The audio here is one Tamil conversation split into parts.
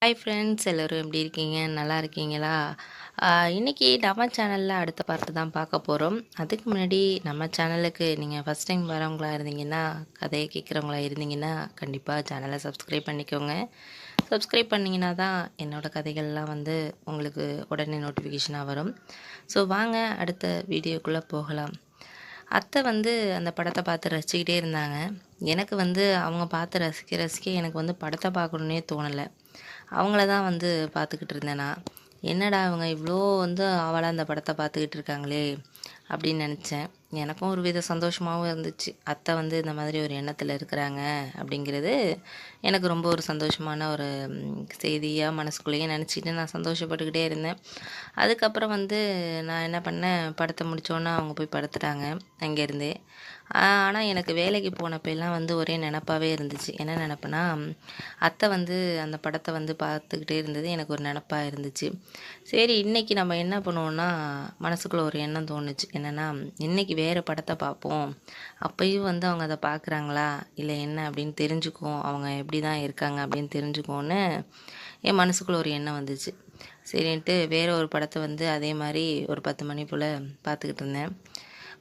ஹாய் ஃப்ரெண்ட்ஸ், எல்லோரும் எப்படி இருக்கீங்க? நல்லா இருக்கீங்களா? இன்னைக்கு நம்ம சேனலில் அடுத்த பார்ட்டு தான் பார்க்க போகிறோம். அதுக்கு முன்னாடி நம்ம சேனலுக்கு நீங்கள் ஃபஸ்ட் டைம் வரவங்களா இருந்தீங்கன்னா, கதையை கேட்குறவங்களா இருந்தீங்கன்னா, கண்டிப்பாக சேனலை சப்ஸ்கிரைப் பண்ணிக்கோங்க. சப்ஸ்கிரைப் பண்ணிங்கன்னா தான் என்னோடய கதைகள்லாம் வந்து உங்களுக்கு உடனே நோட்டிஃபிகேஷனாக வரும். ஸோ வாங்க அடுத்த வீடியோக்குள்ளே போகலாம். அத்தை வந்து அந்த படத்தை பார்த்து ரசிச்சுக்கிட்டே இருந்தாங்க. எனக்கு வந்து அவங்க பார்த்து ரசிக்க ரசிக்க எனக்கு வந்து படத்தை பார்க்கணுன்னே தோணலை. அவங்கள தான் வந்து பார்த்துக்கிட்டு இருந்தேன் நான். என்னடா இவங்க இவ்வளோ வந்து ஆவலா அந்த படத்தை பார்த்துக்கிட்டு இருக்காங்களே அப்படின்னு நினச்சேன். எனக்கும் ஒரு வித சந்தோஷமாகவும் இருந்துச்சு. அத்தை வந்து இந்த மாதிரி ஒரு எண்ணத்தில் இருக்கிறாங்க அப்படிங்கிறது எனக்கு ரொம்ப ஒரு சந்தோஷமான ஒரு செய்தியாக மனசுக்குள்ளேயே நினச்சிட்டு நான் சந்தோஷப்பட்டுக்கிட்டே இருந்தேன். அதுக்கப்புறம் வந்து நான் என்ன பண்ணேன், படத்தை முடித்தோன்னே அவங்க போய் படுத்துட்டாங்க அங்கேருந்தே. ஆனால் எனக்கு வேலைக்கு போனப்பெல்லாம் வந்து ஒரே நினப்பாகவே இருந்துச்சு. என்ன நினப்புனா, அத்தை வந்து அந்த படத்தை வந்து பார்த்துக்கிட்டே இருந்தது எனக்கு ஒரு நினப்பாக இருந்துச்சு. சரி, இன்றைக்கி நம்ம என்ன பண்ணுவோன்னா, மனசுக்குள்ளே ஒரு எண்ணம் தோணுச்சு. என்னென்னா, இன்றைக்கி வேறு படத்தை பார்ப்போம். அப்பயும் வந்து அவங்க அதை பார்க்குறாங்களா இல்லை என்ன அப்படின்னு தெரிஞ்சுக்குவோம். அவங்க எப்படி தான் இருக்காங்க அப்படின்னு தெரிஞ்சுக்குவோன்னு என் மனசுக்குள்ளே ஒரு எண்ணம் வந்துச்சு. சரின்ட்டு வேறு ஒரு படத்தை வந்து அதே மாதிரி ஒரு 10 மணி போல் பார்த்துக்கிட்டு இருந்தேன்.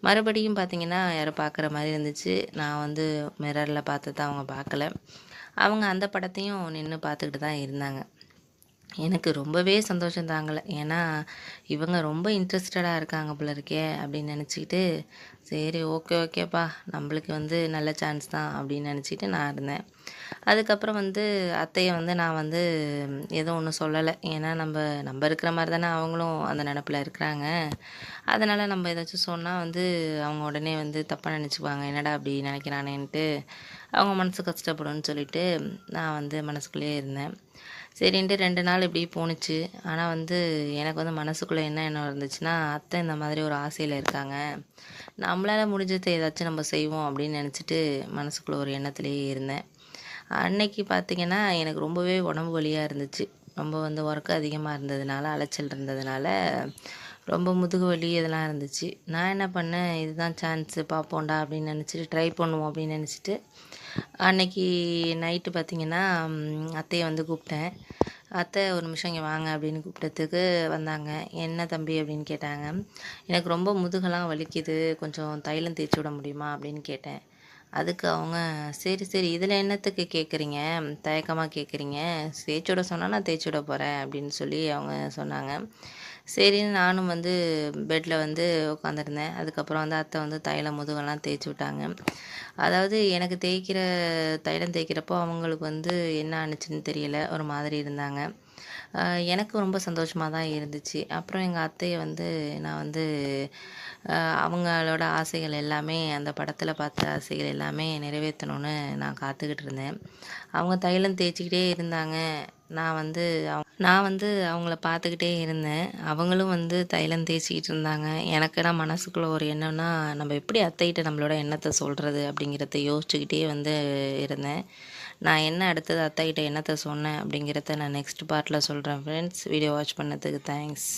மறுபடியும் பார்த்திங்கன்னா யாரோ பார்க்குற மாதிரி இருந்துச்சு. நான் வந்து மிரரில் பார்த்தத அவங்க பார்க்கல. அவங்க அந்த படத்தையும் நின்று பார்த்துக்கிட்டு தான் இருந்தாங்க. எனக்கு ரொம்பவே சந்தோஷம் தாங்கலை. ஏன்னா இவங்க ரொம்ப இன்ட்ரெஸ்டடாக இருக்காங்க போல இருக்கே அப்படின்னு நினச்சிக்கிட்டு, சரி ஓகே ஓகேப்பா, நம்மளுக்கு வந்து நல்ல சான்ஸ் தான் அப்படின்னு நினச்சிக்கிட்டு நான் இருந்தேன். அதுக்கப்புறம் வந்து அத்தையை வந்து நான் வந்து எதுவும் ஒன்றும் சொல்லலை. ஏன்னா நம்ம இருக்கிற மாதிரி தானே அவங்களும் அந்த நினப்பில் இருக்கிறாங்க. அதனால் நம்ம ஏதாச்சும் சொன்னால் வந்து அவங்க உடனே வந்து தப்பாக நினச்சிக்குவாங்க, என்னடா அப்படி நினைக்கிறானேன்ட்டு அவங்க மனசு கஷ்டப்படும்னு சொல்லிட்டு நான் வந்து மனசுக்குள்ளேயே இருந்தேன். சரின்ட்டு 2 நாள் இப்படி போணுச்சு. ஆனால் வந்து எனக்கு வந்து மனசுக்குள்ளே என்ன எண்ணம் இருந்துச்சுன்னா, அத்தை இந்த மாதிரி ஒரு ஆசையில் இருக்காங்க, நம்மளால் முடிஞ்சதை ஏதாச்சும் நம்ம செய்வோம் அப்படின்னு நினச்சிட்டு மனசுக்குள்ளே ஒரு எண்ணத்துலேயே இருந்தேன். அன்னைக்கு பார்த்திங்கன்னா எனக்கு ரொம்பவே உடம்பு வலியாக இருந்துச்சு. ரொம்ப வந்து ஒர்க்கு அதிகமாக இருந்ததுனால, அலைச்சல் இருந்ததுனால ரொம்ப முதுகு வலி இதெல்லாம் இருந்துச்சு. நான் என்ன பண்ணேன், இதுதான் சான்ஸு பார்ப்போம்டா அப்படின்னு நினச்சிட்டு ட்ரை பண்ணுவோம் அப்படின்னு நினச்சிட்டு அன்னைக்கு நைட்டு பார்த்திங்கன்னா அத்தையை வந்து கூப்பிட்டேன். அத்தை ஒரு நிமிஷம் இங்கே வாங்க அப்படின்னு கூப்பிட்டதுக்கு வந்தாங்க. என்ன தம்பி அப்படின்னு கேட்டாங்க. எனக்கு ரொம்ப முதுகெல்லாம் வலிக்குது, கொஞ்சம் தைலம் தேய்ச்சி விட முடியுமா அப்படின்னு கேட்டேன். அதுக்கு அவங்க, சரி சரி இதில் என்னத்துக்கு கேட்குறீங்க, தயக்கமாக கேட்குறீங்க, தேய்ச்சி விட சொன்னால் நான் தேய்ச்சி விட போகிறேன் அப்படின்னு சொல்லி அவங்க சொன்னாங்க. சரின்னு நானும் வந்து பெட்டில் வந்து உட்காந்துருந்தேன். அதுக்கப்புறம் வந்து அத்தை வந்து தைலம் முதுகெல்லாம் தேய்ச்சி விட்டாங்க. அதாவது எனக்கு தைலம் தேய்க்கிறப்போ அவங்களுக்கு வந்து என்ன ஆணுச்சுன்னு தெரியல, ஒரு மாதிரி இருந்தாங்க. எனக்கு ரொம்ப சந்தோஷமாக தான் இருந்துச்சு. அப்புறம் எங்கள் அத்தையை வந்து நான் வந்து அவங்களோட ஆசைகள் எல்லாமே, அந்த படத்தில் பார்த்த ஆசைகள் எல்லாமே நிறைவேற்றணும்னு நான் காத்துக்கிட்டு இருந்தேன். அவங்க தைலம் தேய்ச்சிக்கிட்டே இருந்தாங்க. நான் வந்து அவங்கள பார்த்துக்கிட்டே இருந்தேன். அவங்களும் வந்து தைலம் தேய்ச்சிக்கிட்டு இருந்தாங்க. எனக்குனா மனசுக்குள்ளே ஒரு எண்ணம்னா, நம்ம எப்படி அத்தைகிட்ட நம்மளோட எண்ணத்தை சொல்கிறது அப்படிங்கிறத யோசிச்சுக்கிட்டே வந்து இருந்தேன். நான் என்ன அடுத்தது அத்தைகிட்ட என்னத்தை சொன்னேன் அப்படிங்கிறத நான் நெக்ஸ்ட் பார்ட்டில் சொல்கிறேன் ஃப்ரெண்ட்ஸ். வீடியோ வாட்ச் பண்ணதுக்கு தேங்க்ஸ்.